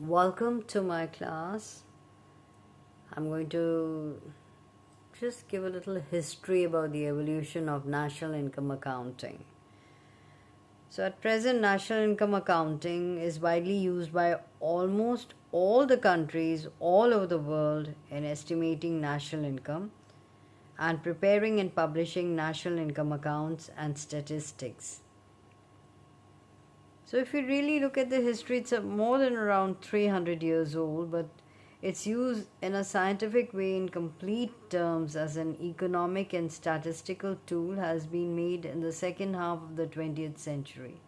Welcome to my class. I'm going to just give a little history about the evolution of national income accounting. So, at present, national income accounting is widely used by almost all the countries all over the world in estimating national income and preparing and publishing national income accounts and statistics. So, if you really look at the history, it's more than around 300 years old, but its use in a scientific way in complete terms as an economic and statistical tool has been made in the second half of the 20th century.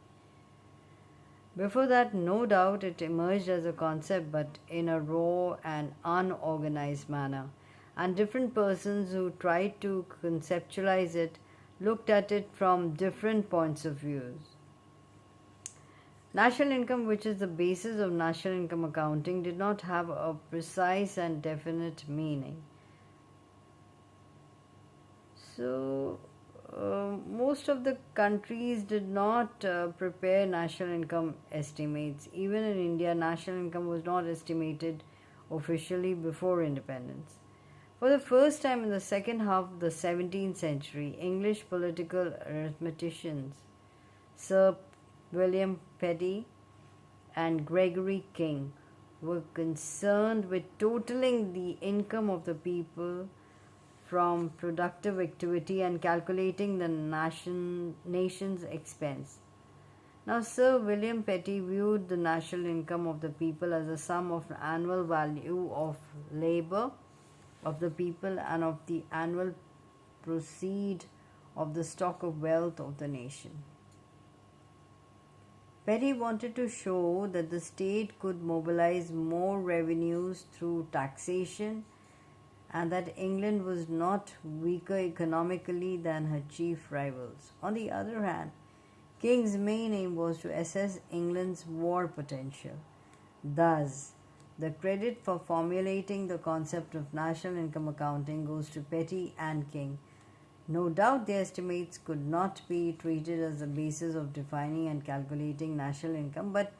Before that, no doubt it emerged as a concept, but in a raw and unorganized manner, and different persons who tried to conceptualize it looked at it from different points of view. National income, which is the basis of national income accounting, did not have a precise and definite meaning. So, most of the countries did not prepare national income estimates. Even in India, national income was not estimated officially before independence. For the first time in the second half of the 17th century, English political arithmeticians, Sir William Petty and Gregory King, were concerned with totaling the income of the people from productive activity and calculating the nation's expense. Now, Sir William Petty viewed the national income of the people as a sum of annual value of labor of the people and of the annual proceed of the stock of wealth of the nation. Petty wanted to show that the state could mobilize more revenues through taxation and that England was not weaker economically than her chief rivals. On the other hand, King's main aim was to assess England's war potential. Thus, the credit for formulating the concept of national income accounting goes to Petty and King. No doubt the estimates could not be treated as the basis of defining and calculating national income, but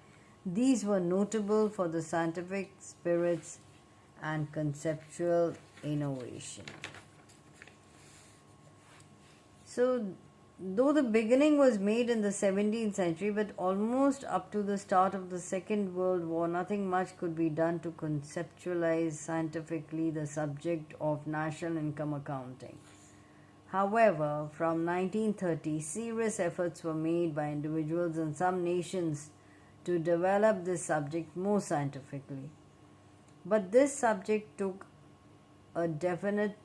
these were notable for the scientific spirits and conceptual innovation. So, though the beginning was made in the 17th century, but almost up to the start of the Second World War, nothing much could be done to conceptualize scientifically the subject of national income accounting. However, from 1930, serious efforts were made by individuals and some nations to develop this subject more scientifically. But this subject took a definite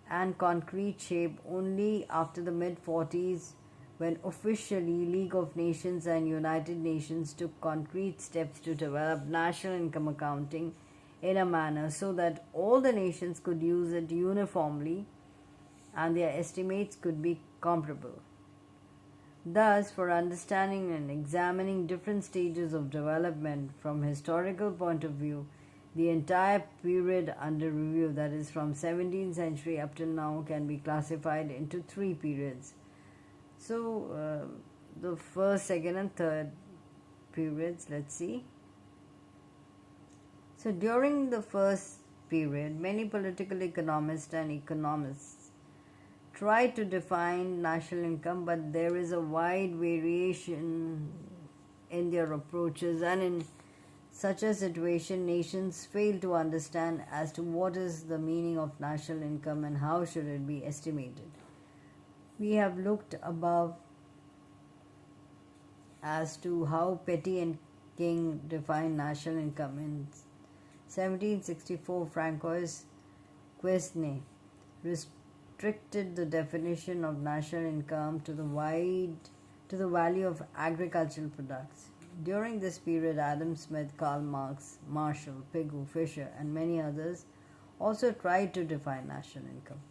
and concrete shape only after the mid-40s, when officially League of Nations and United Nations took concrete steps to develop national income accounting in a manner so that all the nations could use it uniformly and their estimates could be comparable. Thus, for understanding and examining different stages of development from historical point of view, the entire period under review, that is from 17th century up till now, can be classified into three periods. So, the first, second and third periods, let's see. So, during the first period, many political economists and economists try to define national income, but there is a wide variation in their approaches, and in such a situation, nations fail to understand as to what is the meaning of national income and how should it be estimated. We have looked above as to how Petty and King define national income. In 1764, Francois Quesnay restricted the definition of national income to the value of agricultural products. During this period, Adam Smith, Karl Marx, Marshall, Pigou, Fisher, and many others also tried to define national income.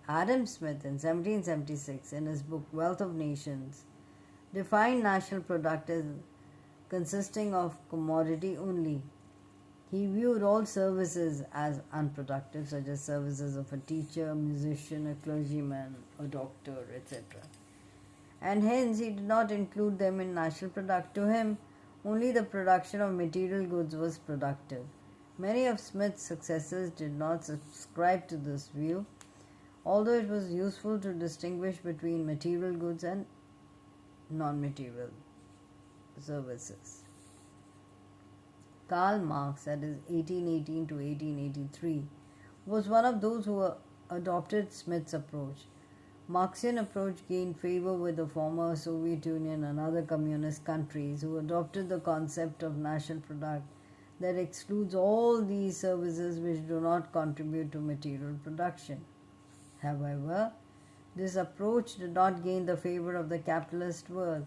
Adam Smith, in 1776, in his book Wealth of Nations, defined national product as consisting of commodity only. He viewed all services as unproductive, such as services of a teacher, a musician, a clergyman, a doctor, etc. And hence he did not include them in national product. To him, only the production of material goods was productive. Many of Smith's successors did not subscribe to this view, although it was useful to distinguish between material goods and non-material services. Karl Marx, that is 1818 to 1883, was one of those who adopted Smith's approach. Marxian approach gained favor with the former Soviet Union and other communist countries who adopted the concept of national product that excludes all these services which do not contribute to material production. However, this approach did not gain the favor of the capitalist world,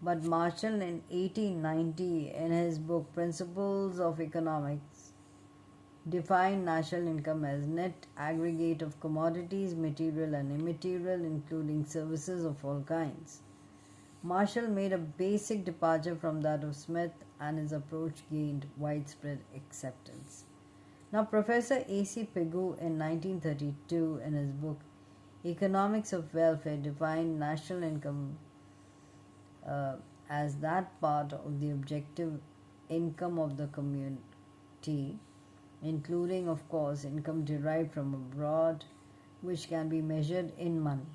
but Marshall in 1890 in his book Principles of Economics defined national income as net aggregate of commodities, material and immaterial, including services of all kinds. Marshall made a basic departure from that of Smith, and his approach gained widespread acceptance. Now, Professor A.C. Pigou in 1932 in his book Economics of Welfare defined national income as that part of the objective income of the community, including, of course, income derived from abroad, which can be measured in money.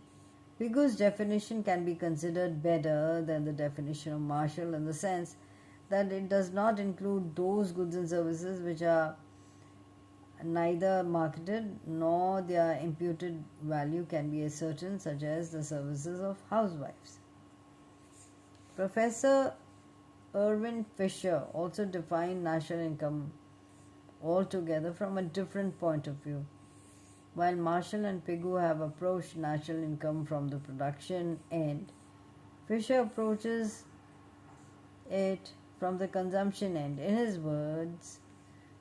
Pigou's definition can be considered better than the definition of Marshall in the sense that it does not include those goods and services which are neither marketed nor their imputed value can be ascertained, such as the services of housewives. Professor Irving Fisher also defined national income altogether from a different point of view. While Marshall and Pigou have approached national income from the production end, Fisher approaches it from the consumption end. In his words,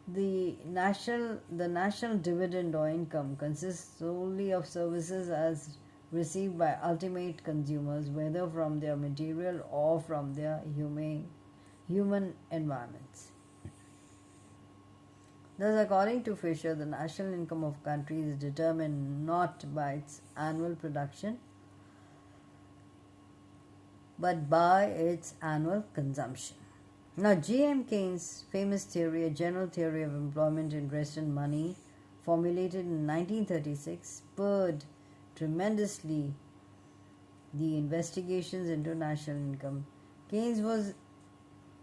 the national dividend or income consists solely of services as received by ultimate consumers, whether from their material or from their human environments. Thus, according to Fisher, the national income of countries is determined not by its annual production, but by its annual consumption. Now, G.M. Keynes' famous theory, a general theory of employment, interest and money, formulated in 1936, spurred tremendously the investigations into national income. Keynes was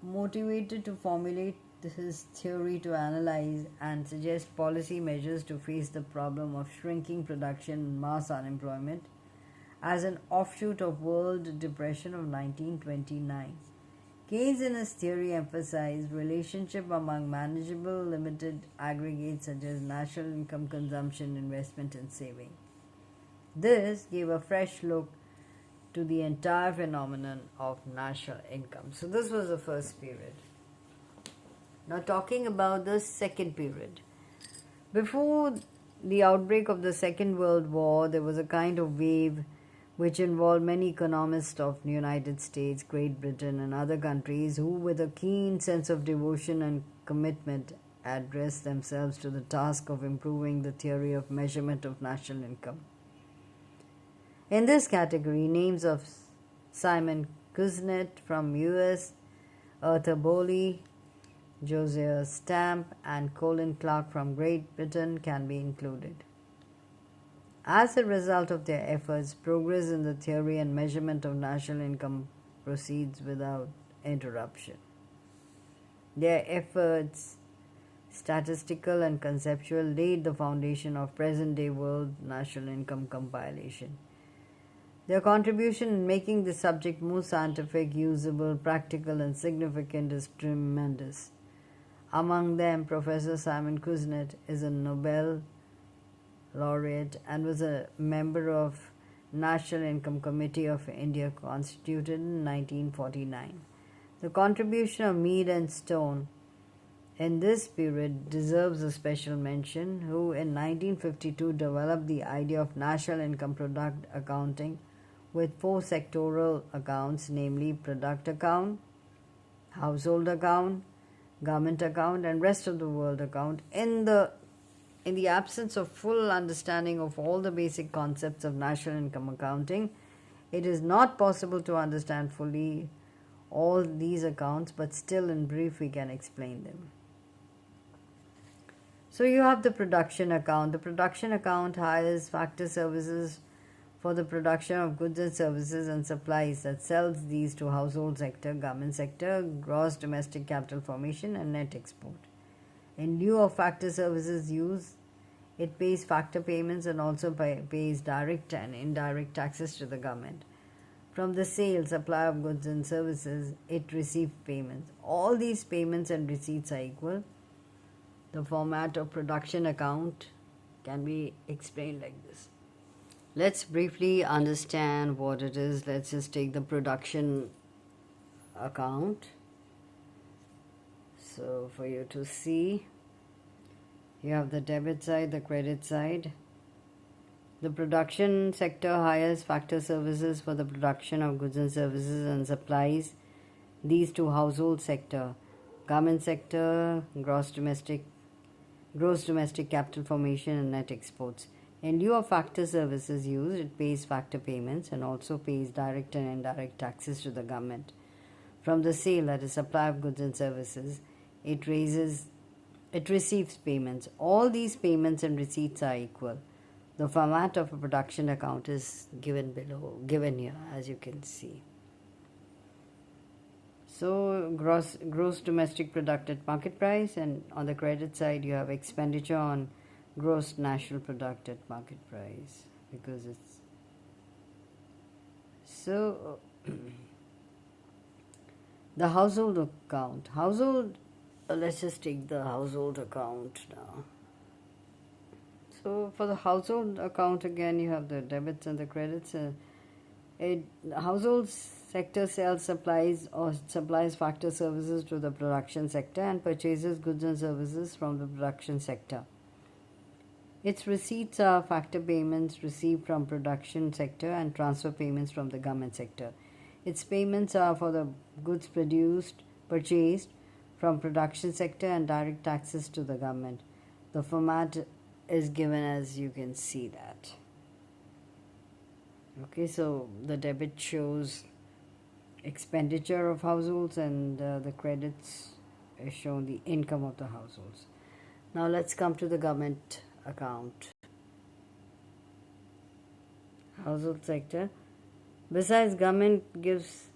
motivated to formulate his theory to analyze and suggest policy measures to face the problem of shrinking production and mass unemployment as an offshoot of World Depression of 1929. Keynes in his theory emphasized relationship among manageable limited aggregates such as national income, consumption, investment and saving. This gave a fresh look to the entire phenomenon of national income. So this was the first period. Now talking about the second period. Before the outbreak of the Second World War, there was a kind of wave which involved many economists of the United States, Great Britain and other countries who, with a keen sense of devotion and commitment, addressed themselves to the task of improving the theory of measurement of national income. In this category, names of Simon Kuznets from US, Arthur Bowley, Josiah Stamp and Colin Clark from Great Britain can be included. As a result of their efforts, progress in the theory and measurement of national income proceeds without interruption. Their efforts, statistical and conceptual, laid the foundation of present-day world national income compilation. Their contribution in making the subject more scientific, usable, practical and significant is tremendous. Among them, Professor Simon Kuznets is a Nobel laureate and was a member of National Income Committee of India constituted in 1949. The contribution of Mead and Stone in this period deserves a special mention, who in 1952 developed the idea of national income product accounting with 4 sectoral accounts, namely product account, household account, government account and rest of the world account. In the absence of full understanding of all the basic concepts of national income accounting, it is not possible to understand fully all these accounts, but still in brief we can explain them. So you have the production account. The production account hires factor services for the production of goods and services and supplies that sells these to household sector, government sector, gross domestic capital formation and net export. In lieu of factor services use, it pays factor payments and also pays direct and indirect taxes to the government. From the sale, supply of goods and services, it receives payments. All these payments and receipts are equal. The format of production account can be explained like this. Let's briefly understand what it is. Let's just take the production account. So for you to see, you have the debit side, the credit side. The production sector hires factor services for the production of goods and services and supplies these to household sector, government sector, gross domestic capital formation and net exports. In lieu of factor services used, it pays factor payments and also pays direct and indirect taxes to the government. From the sale, that is supply of goods and services, it receives payments. All these payments and receipts are equal. The format of a production account is given here, as you can see. So gross domestic product at market price, and on the credit side you have expenditure on gross national product at market price, because it's so. The household account. Let's just take the household account now. So for the household account, again you have the debits and the credits. The household sector sells supplies factor services to the production sector and purchases goods and services from the production sector. Its receipts are factor payments received from production sector and transfer payments from the government sector. Its payments are for the goods purchased from production sector and direct taxes to the government. The format is given as you can see that. Okay, so the debit shows expenditure of households and the credits is shown the income of the households. Now let's come to the government account. Household sector. Besides, government gives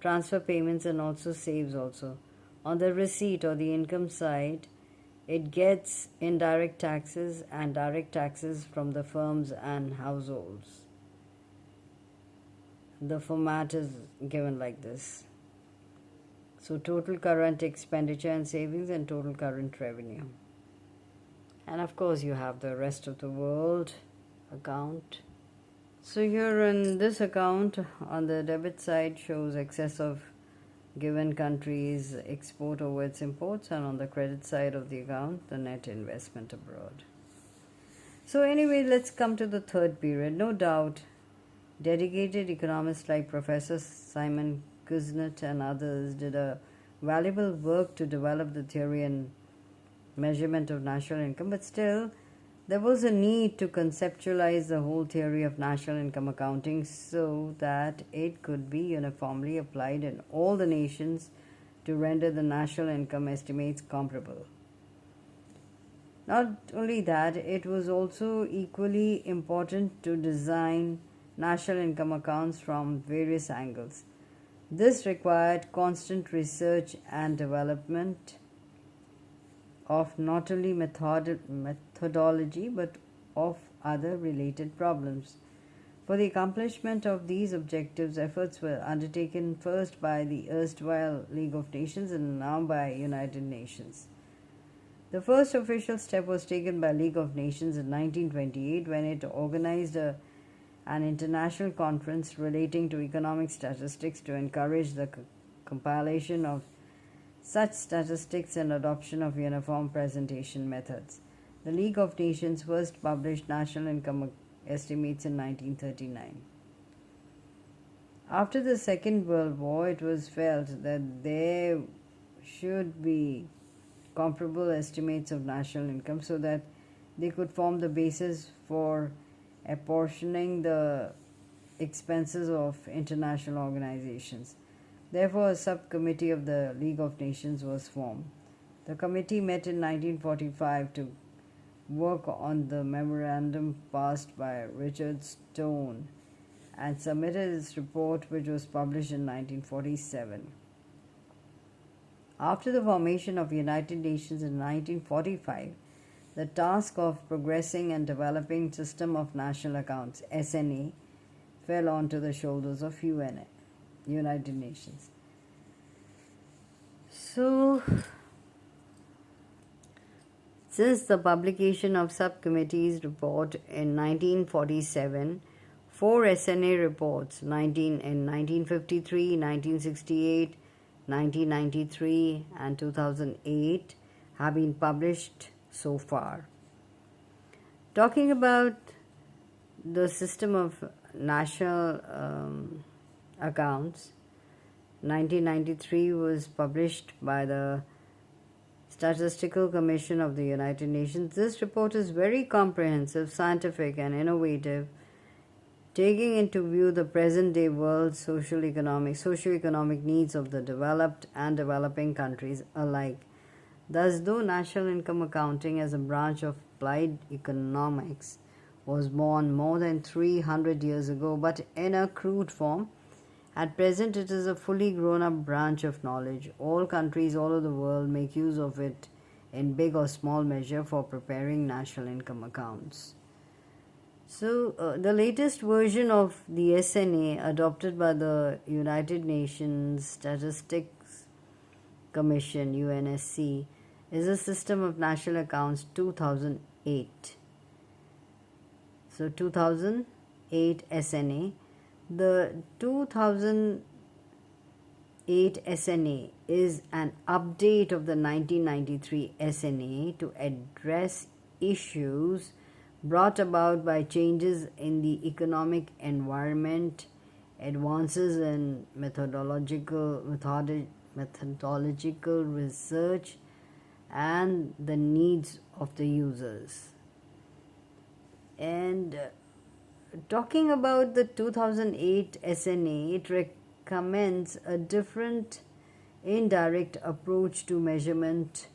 transfer payments and also saves also. On the receipt or the income side, it gets indirect taxes and direct taxes from the firms and households. The format is given like this. So total current expenditure and savings and total current revenue. And of course you have the rest of the world account. So here in this account, on the debit side shows excess of given countries export over its imports, and on the credit side of the account the net investment abroad. So anyway, let's come to the third period. No doubt dedicated economists like Professor Simon Kuznets and others did a valuable work to develop the theory and measurement of national income, but still there was a need to conceptualize the whole theory of national income accounting so that it could be uniformly applied in all the nations to render the national income estimates comparable. Not only that, it was also equally important to design national income accounts from various angles. This required constant research and development of not only methodology but of other related problems. For the accomplishment of these objectives, efforts were undertaken first by the erstwhile League of Nations and now by United Nations. The first official step was taken by League of Nations in 1928 when it organized an international conference relating to economic statistics to encourage the compilation of such statistics and adoption of uniform presentation methods. The League of Nations first published national income estimates in 1939. After the Second World War, it was felt that there should be comparable estimates of national income so that they could form the basis for apportioning the expenses of international organizations. Therefore, a subcommittee of the League of Nations was formed. The committee met in 1945 to work on the memorandum passed by Richard Stone and submitted its report, which was published in 1947. After the formation of the United Nations in 1945, the task of progressing and developing system of national accounts (SNA) fell onto the shoulders of United Nations. So, since the publication of subcommittee's report in 1947, 4 SNA reports in 1953, 1968, 1993 and 2008 have been published so far. Talking about the system of national accounts, 1993 was published by the Statistical Commission of the United Nations. This report is very comprehensive, scientific and innovative, taking into view the present-day world's socio-economic needs of the developed and developing countries alike. Thus, though national income accounting as a branch of applied economics was born more than 300 years ago, but in a crude form, at present it is a fully grown-up branch of knowledge. All countries all over the world make use of it in big or small measure for preparing national income accounts. So, the latest version of the SNA adopted by the United Nations Statistics Commission (UNSC) is a system of national accounts 2008. So, 2008 SNA. The 2008 SNA is an update of the 1993 SNA to address issues brought about by changes in the economic environment, advances in methodological research, and the needs of the users. And talking about the 2008 SNA, it recommends a different indirect approach to measurement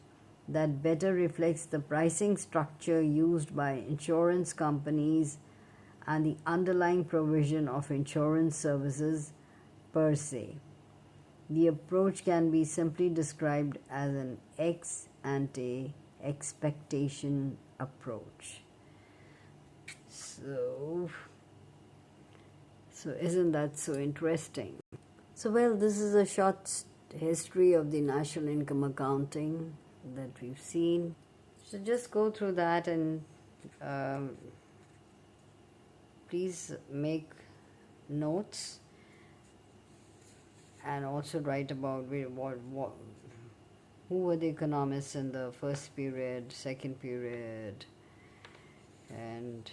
that better reflects the pricing structure used by insurance companies and the underlying provision of insurance services per se. The approach can be simply described as an ex ante expectation approach. So isn't that so interesting? So, well, this is a short history of the national income accounting that we've seen. So just go through that and please make notes and also write about who were the economists in the first period, second period, and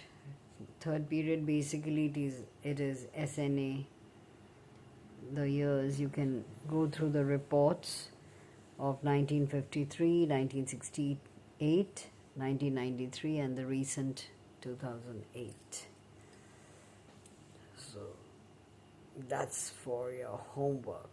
third period. Basically it is SNA. The years, you can go through the reports of 1953, 1968, 1993 and the recent 2008. So that's for your homework.